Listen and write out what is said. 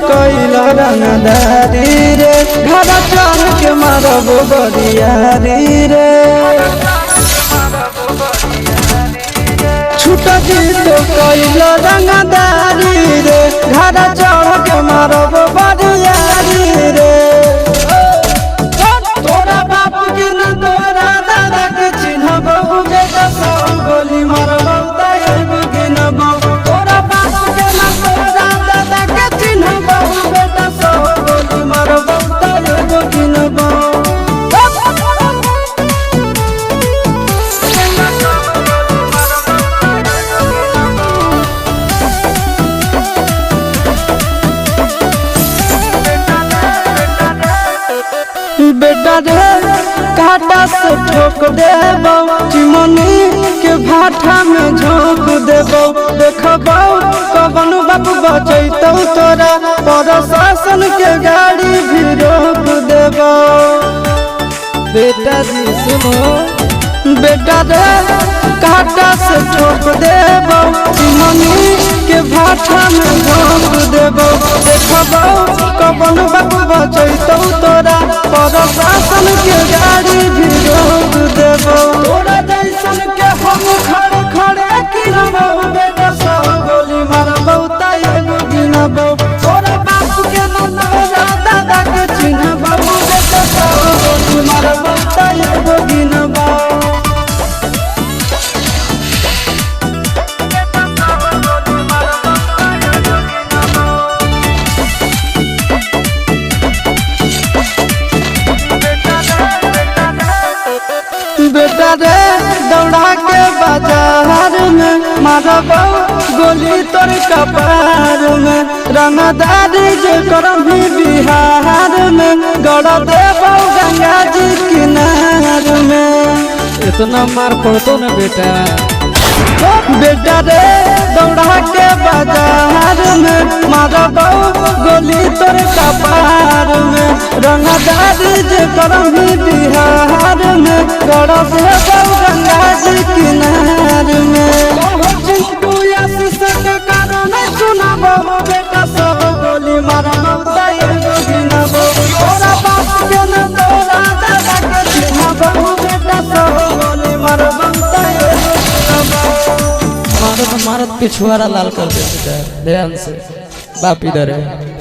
कैला रंगदारी रे घर चढ़ के मारब बरियारी रे छूट गीत कैला रंगदारी रे घर चढ़ के मारब बरियारी रे तोरा बाप के न तोरा दादा के चिन्हब बेटा सब गोली मारब तैगो गिनब तोरा बाप के न तोरा दादा के चिन्हब बेटा सब गोली मारब तैगो गिनब बेटा रे काटा से ठोक देबो चिमनी के भाटा में झोंक देबो देखबो कवन बाप बचैतौ तोरा प्रशासन के गाड़ी भी रोक देबो बेटा जी सुनो बेटा रे काटा से ठोक देबो चिमनी के भाटा में झोंक देबो देखबो कवन बाप बचैतौ तोरा प्रशासन के गाड़ी भी रोक देबो तोरा जैसन के हम खड़े खड़े गिनबो बेटा सब गोली मारबो तैगो गिनबो तोरा बाप के न तोरा दादा के चिन्हबो बेटा सब गोली मारबो तैगो गिनबो बेटा रे दौड़ा के बाजार में मारबो गोली तोर कपार में रंगदारी जे करभी बिहार में गड़ देबो गंगा जी किनार में इतना मार पड़तो न बेटा बेटा रे दौड़ा के बाजार में मारबो गोली तोर कपार में रंगदारी जे करभी बिहार में गड़ देबो गंगा जी किनार में चिंटू आशीष के कारण सुनाबो बेटा सब गोली मारबो तैगो गिनबो तोरा बाप के न तोरा दादा के चिन्हबो बेटा सब गोली मारबो तैगो गिनबो मारत मारत पिछुआरा लाल कर दे ध्यान से बाप इधर है।